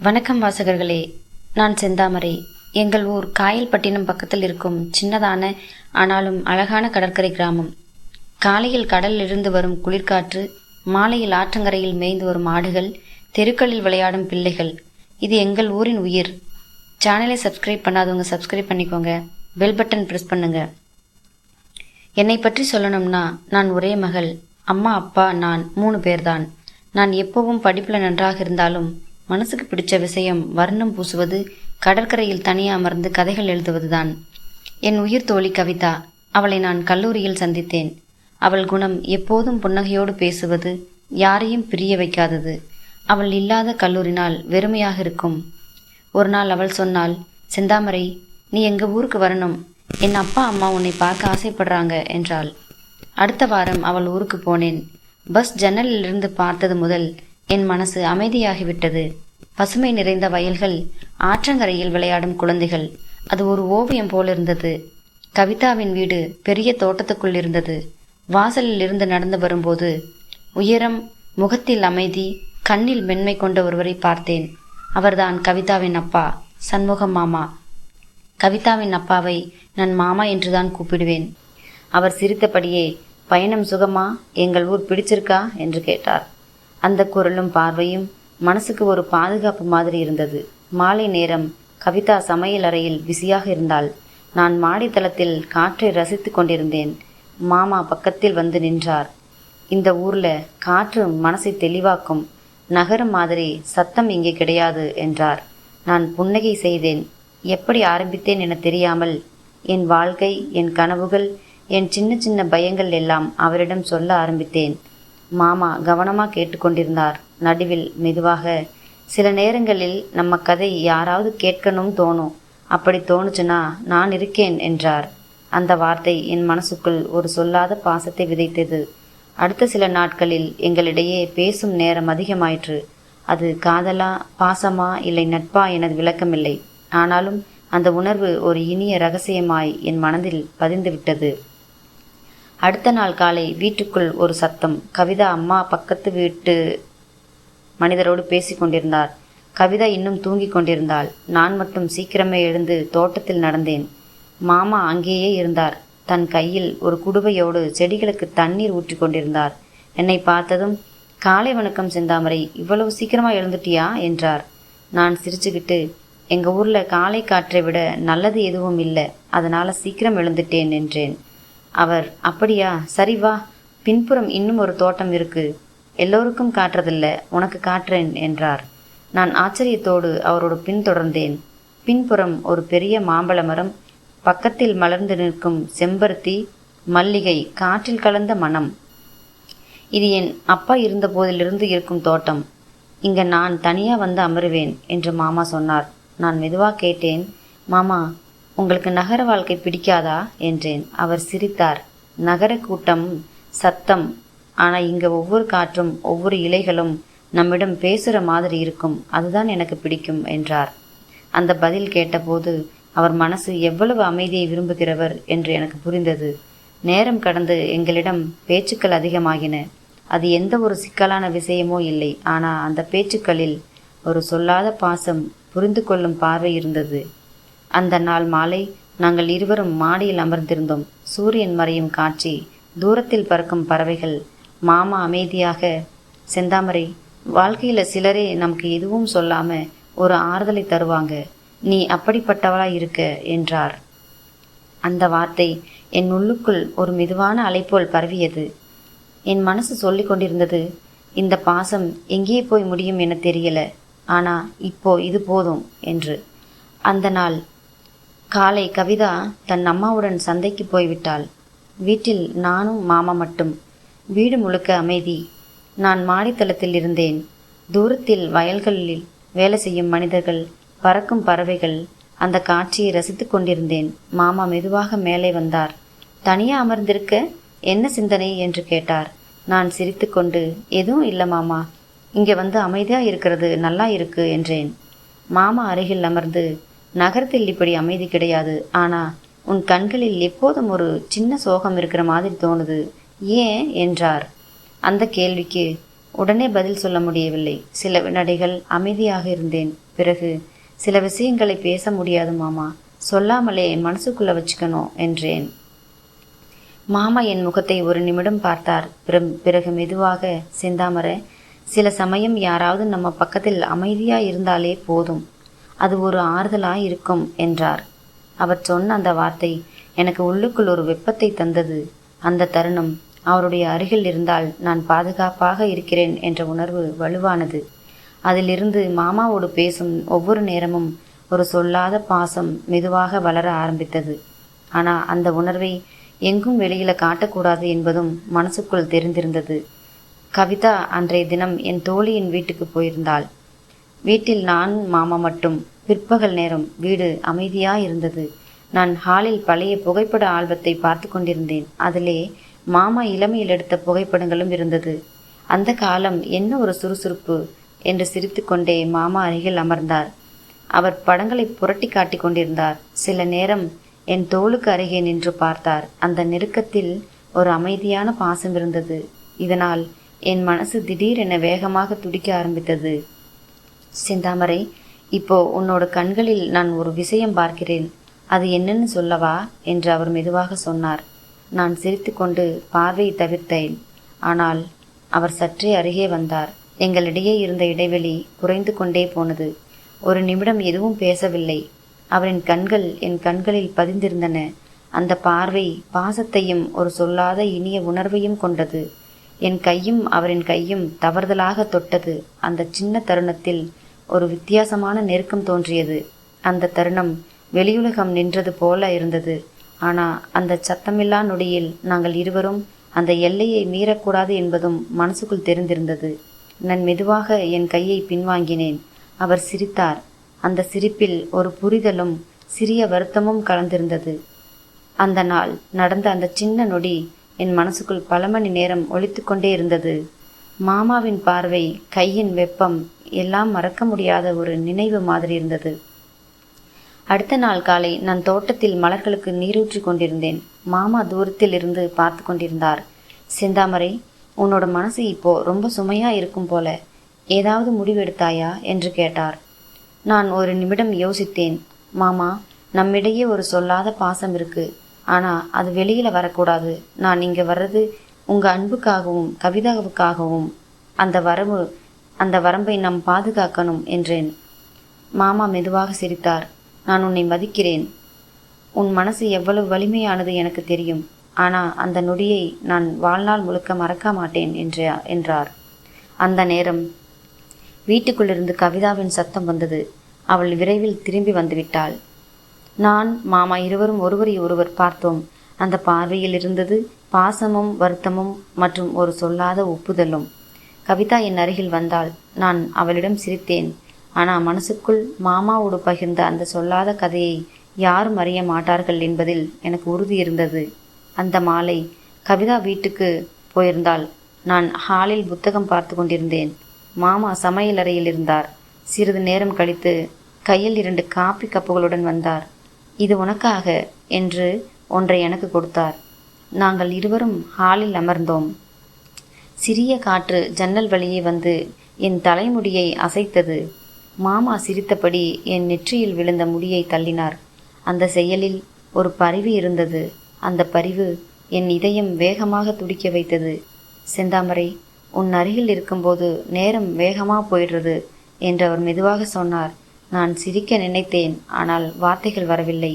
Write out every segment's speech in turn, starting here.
வணக்கம் வாசகர்களே, நான் செந்தாமரை. எங்கள் ஊர் காயல்பட்டினம் பக்கத்தில் இருக்கும் சின்னதான ஆனாலும் அழகான கடற்கரை கிராமம். காலையில் கடலில் இருந்து வரும் குளிர்காற்று, மாலையில் ஆற்றங்கரையில் மேய்ந்து வரும் ஆடுகள், தெருக்களில் விளையாடும் பிள்ளைகள், இது எங்கள் ஊரின் உயிர். சேனலை சப்ஸ்கிரைப் பண்ணாதவங்க சப்ஸ்கிரைப் பண்ணிக்கோங்க, பெல் பட்டன் ப்ரெஸ் பண்ணுங்க. என்னை பற்றி சொல்லணும்னா, நான் ஒரே மகள். அம்மா அப்பா நான் 3 பேர்தான். நான் எப்பவும் படிப்பில் நன்றாக இருந்தாலும் மனசுக்கு பிடிச்ச விஷயம் வர்ணம் பூசுவது, கடற்கரையில் தனியாக அமர்ந்து கதைகள் எழுதுவதுதான். என் உயிர் தோழி கவிதா. அவளை நான் கல்லூரியில் சந்தித்தேன். அவள் குணம் எப்போதும் புன்னகையோடு பேசுவது, யாரையும் பிரிய வைக்காதது. அவள் இல்லாத கல்லூரி நாள் வெறுமையாக இருக்கும். ஒரு நாள் அவள் சொன்னாள், செந்தாமரை, நீ எங்கள் ஊருக்கு வரணும். என் அப்பா அம்மா உன்னை பார்க்க ஆசைப்படுறாங்க என்றாள். அடுத்த வாரம் அவள் ஊருக்கு போனேன். பஸ் ஜன்னலில் இருந்து பார்த்தது முதல் என் மனசு அமைதியாகிவிட்டது. பசுமை நிறைந்த வயல்கள், ஆற்றங்கரையில் விளையாடும் குழந்தைகள், அது ஒரு ஓவியம் போல் இருந்தது. கவிதாவின் வீடு பெரிய தோட்டத்துக்குள் இருந்தது. வாசலில் இருந்து நடந்து வரும்போது உயரம், முகத்தில் அமைதி, கண்ணில் மென்மை கொண்ட ஒருவரை பார்த்தேன். அவர்தான் கவிதாவின் அப்பா, சண்முகம் மாமா. கவிதாவின் அப்பாவை நான் மாமா என்றுதான் கூப்பிடுவேன். அவர் சிரித்தபடியே, பயணம் சுகமா, எங்கள் ஊர் பிடிச்சிருக்கா என்று கேட்டார். அந்த குரலும் பார்வையும் மனசுக்கு ஒரு பாதுகாப்பு மாதிரி இருந்தது. மாலை நேரம். கவிதா சமையல் அறையில் பிஸியாக இருந்தாள். நான் மாடித்தளத்தில் காற்றை ரசித்து கொண்டிருந்தேன். மாமா பக்கத்தில் வந்து நின்றார். இந்த ஊர்ல காற்று மனசை தெளிவாக்கும். நகரம் மாதிரி சத்தம் இங்கே கிடையாது என்றார். நான் புன்னகை செய்தேன். எப்படி ஆரம்பித்தேன் என தெரியாமல் என் வாழ்க்கை, என் கனவுகள், என் சின்ன சின்ன பயங்கள் எல்லாம் அவரிடம் சொல்ல ஆரம்பித்தேன். மாமா கவனமாக கேட்டுக்கொண்டிருந்தார். நடுவில் மெதுவாக, சில நேரங்களில் நம்ம கதை யாராவது கேட்கணும் தோணும். அப்படி தோணுச்சுன்னா நான் இருக்கேன் என்றார். அந்த வார்த்தை என் மனசுக்குள் ஒரு சொல்லாத பாசத்தை விதைத்தது. அடுத்த சில நாட்களில் எங்களிடையே பேசும் நேரம் அதிகமாயிற்று. அது காதலா, பாசமா, இல்லை நட்பா எனது விளக்கமில்லை. ஆனாலும் அந்த உணர்வு ஒரு இனிய ரகசியமாய் என் மனதில் பதிந்து விட்டது. அடுத்த நாள் காலை வீட்டுக்குள் ஒரு சத்தம். கவிதா அம்மா பக்கத்து வீட்டு மனிதரோடு பேசி கொண்டிருந்தார். கவிதா இன்னும் தூங்கி கொண்டிருந்தாள். நான் மட்டும் சீக்கிரமே எழுந்து தோட்டத்தில் நடந்தேன். மாமா அங்கேயே இருந்தார். தன் கையில் ஒரு குடுவையோடு செடிகளுக்கு தண்ணீர் ஊற்றி கொண்டிருந்தார். என்னை பார்த்ததும், காலை வணக்கம் செந்தாமரை, இவ்வளவு சீக்கிரமா எழுந்துட்டியா என்றார். நான் சிரிச்சுக்கிட்டு, எங்கள் ஊரில் காலை காற்றை விட நல்லது எதுவும் இல்லை, அதனால் சீக்கிரம் எழுந்துட்டேன் என்றேன். அவர், அப்படியா, சரி வா, பின்புறம் இன்னும் ஒரு தோட்டம் இருக்கு, எல்லோருக்கும் காட்டுறதில்ல, உனக்கு காட்டுறேன் என்றார். நான் ஆச்சரியத்தோடு அவரோடு பின்தொடர்ந்தேன். பின்புறம் ஒரு பெரிய மாம்பழ மரம், பக்கத்தில் மலர்ந்து நிற்கும் செம்பருத்தி, மல்லிகை, காற்றில் கலந்த மனம். இது என் அப்பா இருந்த போதிலிருந்து இருக்கும் தோட்டம். இங்க நான் தனியா வந்து அமருவேன் என்று மாமா சொன்னார். நான் மெதுவாக கேட்டேன், மாமா, உங்களுக்கு நகர வாழ்க்கை பிடிக்காதா என்றேன். அவர் சிரித்தார். நகர கூட்டம், சத்தம், ஆனால் இங்கே ஒவ்வொரு காற்றும், ஒவ்வொரு இலைகளும் நம்மிடம் பேசுகிற மாதிரி இருக்கும், அதுதான் எனக்கு பிடிக்கும் என்றார். அந்த பதில் கேட்டபோது அவர் மனசு எவ்வளவு அமைதியை விரும்புகிறவர் என்று எனக்கு புரிந்தது. நேரம் கடந்து எங்களிடம் பேச்சுக்கள் அதிகமாகின. அது எந்த ஒரு சிக்கலான விஷயமோ இல்லை, ஆனால் அந்த பேச்சுக்களில் ஒரு சொல்லாத பாசம், புரிந்து கொள்ளும் பார்வை இருந்தது. அந்த நாள் மாலை நாங்கள் இருவரும் மாடியில் அமர்ந்திருந்தோம். சூரியன் மறையும் காட்சி, தூரத்தில் பறக்கும் பறவைகள். மாமா அமைதியாக, செந்தாமரை, வாழ்க்கையில் சிலரே நமக்கு எதுவும் சொல்லாம ஒரு ஆறுதலை தருவாங்க, நீ அப்படிப்பட்டவளா இருக்க என்றார். அந்த வார்த்தை என் உள்ளுக்குள் ஒரு மெதுவான அலைப்போல் பரவியது. என் மனசு சொல்லி கொண்டிருந்தது, இந்த பாசம் எங்கே போய் முடியும் என தெரியல, ஆனா இப்போ இது போதும் என்று. அந்த நாள் காலை கவிதா தன் அம்மாவுடன் சந்தைக்கு போய்விட்டாள். வீட்டில் நானும் மாமா மட்டும். வீடு முழுக்க அமைதி. நான் மாடித்தளத்தில் இருந்தேன். தூரத்தில் வயல்களில் வேலை செய்யும் மனிதர்கள், பறக்கும் பறவைகள், அந்த காட்சியை ரசித்து கொண்டிருந்தேன். மாமா மெதுவாக மேலே வந்தார். தனியா அமர்ந்திருக்க, என்ன சிந்தனை என்று கேட்டார். நான் சிரித்து கொண்டு, எதுவும் இல்லை மாமா, இங்கே வந்து அமைதியாக இருக்கிறது நல்லா இருக்கு என்றேன். மாமா அருகில் அமர்ந்து, நகரத்தில் இப்படி அமைதி கிடையாது, ஆனா உன் கண்களில் எப்போதும் ஒரு சின்ன சோகம் இருக்கிற மாதிரி தோணுது, ஏன் என்றார். அந்த கேள்விக்கு உடனே பதில் சொல்ல முடியவில்லை. சில வினாடிகள் அமைதியாக இருந்தேன். பிறகு சில விஷயங்களை பேச முடியாது மாமா, சொல்லாமலே மனசுக்குள்ள வச்சுக்கணும் என்றேன். மாமா என் முகத்தை ஒரு நிமிடம் பார்த்தார். பிறகு மெதுவாக, செந்தாமரை, சில சமயம் யாராவது நம்ம பக்கத்தில் அமைதியா இருந்தாலே போதும், அது ஒரு ஆறுதலா இருக்கும் என்றார். அவர் சொன்ன அந்த வார்த்தை எனக்கு உள்ளுக்குள் ஒரு வெப்பத்தை தந்தது. அந்த தருணம் அவருடைய அருகில் இருந்தால் நான் பாதுகாப்பாக இருக்கிறேன் என்ற உணர்வு வலுவானது. அதிலிருந்து மாமாவோடு பேசும் ஒவ்வொரு நேரமும் ஒரு சொல்லாத பாசம் மெதுவாக வளர ஆரம்பித்தது. ஆனால் அந்த உணர்வை எங்கும் வெளியில காட்டக்கூடாது என்பதும் மனசுக்குள் தெரிந்திருந்தது. கவிதா அன்றைய தினம் என் தோழியின் வீட்டுக்கு போயிருந்தாள். வீட்டில் நான் மாமா மட்டும். பிற்பகல் நேரம். வீடு அமைதியா இருந்தது. நான் ஹாலில் பழைய புகைப்பட ஆல்பத்தை பார்த்து கொண்டிருந்தேன். அதிலே மாமா இளமையில் எடுத்த புகைப்படங்களும் இருந்தது. அந்த காலம் என்ன ஒரு சுறுசுறுப்பு என்று சிரித்து கொண்டே மாமா அருகில் அமர்ந்தார். அவர் படங்களை புரட்டி காட்டி கொண்டிருந்தார். சில நேரம் என் தோளுக்கு அருகே நின்று பார்த்தார். அந்த நெருக்கத்தில் ஒரு அமைதியான பாசம் இருந்தது. இதனால் என் மனசு திடீரென வேகமாக துடிக்க ஆரம்பித்தது. செந்தாமரை, இப்போ உன்னோட கண்களில் நான் ஒரு விஷயம் பார்க்கிறேன். அது என்னன்னு சொல்லவா என்று அவர் மெதுவாக சொன்னார். நான் சிரித்து கொண்டு பார்வையை தவிர்த்தேன். ஆனால் அவர் சற்றே அருகே வந்தார். எங்களிடையே இருந்த இடைவெளி குறைந்து கொண்டே போனது. ஒரு நிமிடம் எதுவும் பேசவில்லை. அவரின் கண்கள் என் கண்களில் பதிந்திருந்தன. அந்த பார்வை பாசத்தையும் ஒரு சொல்லாத இனிய உணர்வையும் கொண்டது. என் கையும் அவரின் கையும் தவறுதலாக தொட்டது. அந்த சின்ன தருணத்தில் ஒரு வித்தியாசமான நெருக்கம் தோன்றியது. அந்த தருணம் வெளியுலகம் நின்றது போல இருந்தது. ஆனால் அந்த சத்தமில்லா நொடியில் நாங்கள் இருவரும் அந்த எல்லையை மீறக்கூடாது என்பதும் மனசுக்குள் தெரிந்திருந்தது. நான் மெதுவாக என் கையை பின்வாங்கினேன். அவர் சிரித்தார். அந்த சிரிப்பில் ஒரு புரிதலும் சிறிய வருத்தமும் கலந்திருந்தது. அந்த நாள் நடந்த அந்த சின்ன நொடி என் மனசுக்குள் பல மணி நேரம் ஒலித்து கொண்டே இருந்தது. மாமாவின் பார்வை, கையின் வெப்பம் எல்லாம் மறக்க முடியாத ஒரு நினைவு மாதிரி இருந்தது. அடுத்த நாள் காலை நான் தோட்டத்தில் மலர்களுக்கு நீரூற்றி கொண்டிருந்தேன். மாமா தூரத்தில் இருந்து பார்த்து கொண்டிருந்தார். செந்தாமரை, உன்னோட மனசு இப்போ ரொம்ப சுமையா இருக்கும் போல. ஏதாவது முடிவெடுத்தாயா என்று கேட்டார். நான் ஒரு நிமிடம் யோசித்தேன். மாமா, நம்மிடையே ஒரு சொல்லாத பாசம் இருக்கு. ஆனா அது வெளியில வரக்கூடாது. நான் இங்க வர்றது உங்க அன்புக்காகவும் கவிதாவுக்காகவும். அந்த வரம்பை நாம் பாதுகாக்கணும் என்றேன். மாமா மெதுவாக சிரித்தார். நான் உன்னை மதிக்கிறேன். உன் மனசு எவ்வளவு வலிமையானது எனக்கு தெரியும். ஆனா அந்த நொடியை நான் வாழ்நாள் முழுக்க மறக்க மாட்டேன் என்றார். அந்த நேரம் வீட்டுக்குள்ளிருந்து கவிதாவின் சத்தம் வந்தது. அவள் விரைவில் திரும்பி வந்துவிட்டாள். நான் மாமா இருவரும் ஒருவரை ஒருவர் பார்த்தோம். அந்த பார்வையில் இருந்தது பாசமும் வருத்தமும் மற்றும் ஒரு சொல்லாத ஒப்புதலும். கவிதா என் அருகில் வந்தாள். நான் அவளிடம் சிரித்தேன். ஆனால் மனசுக்குள் மாமாவோடு பகிர்ந்த அந்த சொல்லாத கதையை யாரும் அறிய மாட்டார்கள் என்பதில் எனக்கு உறுதி இருந்தது. அந்த மாலை கவிதா வீட்டுக்கு போயிருந்தாள். நான் ஹாலில் புத்தகம் பார்த்து கொண்டிருந்தேன். மாமா சமையல் அறையில் இருந்தார். சிறிது நேரம் கழித்து கையில் 2 காப்பி கப்புகளுடன் வந்தார். இது உனக்காக என்று ஒன்றை எனக்கு கொடுத்தார். நாங்கள் இருவரும் ஹாலில் அமர்ந்தோம். சிறிய காற்று ஜன்னல் வழியே வந்து என் தலைமுடியை அசைத்தது. மாமா சிரித்தபடி என் நெற்றியில் விழுந்த முடியை தள்ளினார். அந்த செயலில் ஒரு பரிவு இருந்தது. அந்த பரிவு என் இதயம் வேகமாக துடிக்க வைத்தது. செந்தாமரை, உன் அருகில் இருக்கும்போது நேரம் வேகமா போயிடுறது என்று அவர் மெதுவாக சொன்னார். நான் சிரிக்க நினைத்தேன். ஆனால் வார்த்தைகள் வரவில்லை.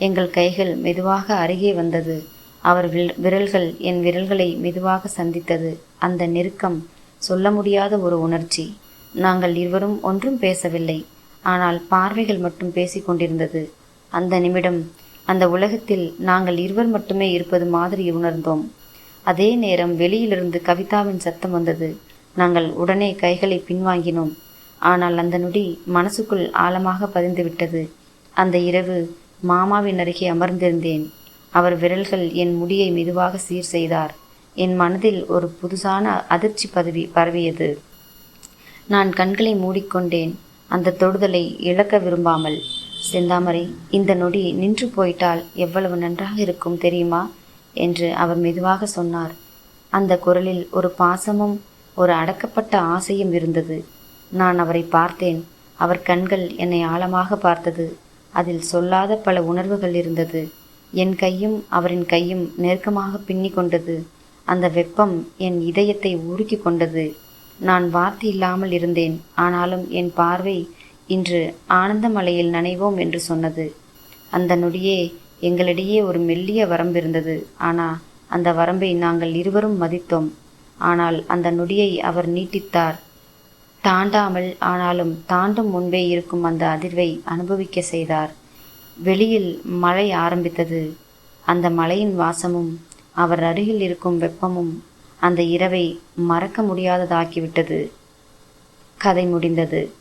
எங்கள் கைகள் மெதுவாக அருகே வந்தது. அவர் விரல்கள் என் விரல்களை மெதுவாக சந்தித்தது. அந்த நெருக்கம் சொல்ல முடியாத ஒரு உணர்ச்சி. நாங்கள் இருவரும் ஒன்றும் பேசவில்லை. ஆனால் பார்வைகள் மட்டும் பேசிக்கொண்டிருந்தது. அந்த நிமிடம் அந்த உலகத்தில் நாங்கள் இருவர் மட்டுமே இருப்பது மாதிரி உணர்ந்தோம். அதே நேரம் வெளியிலிருந்து கவிதாவின் சத்தம் வந்தது. நாங்கள் உடனே கைகளை பின்வாங்கினோம். ஆனால் அந்த நொடி மனசுக்குள் ஆழமாக பதிந்துவிட்டது. அந்த இரவு மாமாவின் அருகே அமர்ந்திருந்தேன். அவர் விரல்கள் என் முடியை மெதுவாக சீர் செய்தார். என் மனதில் ஒரு புதுசான அதிர்ச்சி பரவியது. நான் கண்களை மூடிக்கொண்டேன், அந்த தொடுதலை இழக்க விரும்பாமல். செந்தாமரை, இந்த நொடி நின்று போயிட்டால் எவ்வளவு நன்றாக இருக்கும் தெரியுமா என்று அவர் மெதுவாக சொன்னார். அந்த குரலில் ஒரு பாசமும் ஒரு அடக்கப்பட்ட ஆசையும் இருந்தது. நான் அவரை பார்த்தேன். அவர் கண்கள் என்னை ஆழமாக பார்த்தது. அதில் சொல்லாத பல உணர்வுகள் இருந்தது. என் கையும் அவரின் கையும் நெருக்கமாக பின்னி கொண்டது. அந்த வெப்பம் என் இதயத்தை உருக்கி கொண்டது. நான் வார்த்தை இல்லாமல் இருந்தேன். ஆனாலும் என் பார்வை இன்று ஆனந்த மலையில் நனைவோம் என்று சொன்னது. அந்த நொடியே எங்களிடையே ஒரு மெல்லிய வரம்பு இருந்தது. ஆனால் அந்த வரம்பை நாங்கள் இருவரும் மதித்தோம். ஆனால் அந்த நொடியை அவர் நீட்டித்தார். தாண்டாமல், ஆனாலும் தாண்டும் முன்பே இருக்கும் அந்த அதிர்வை அனுபவிக்க செய்தார். வெளியில் மழை ஆரம்பித்தது. அந்த மழையின் வாசமும் அவர் அருகில் இருக்கும் வெப்பமும் அந்த இரவை மறக்க முடியாததாக்கிவிட்டது. கதை முடிந்தது.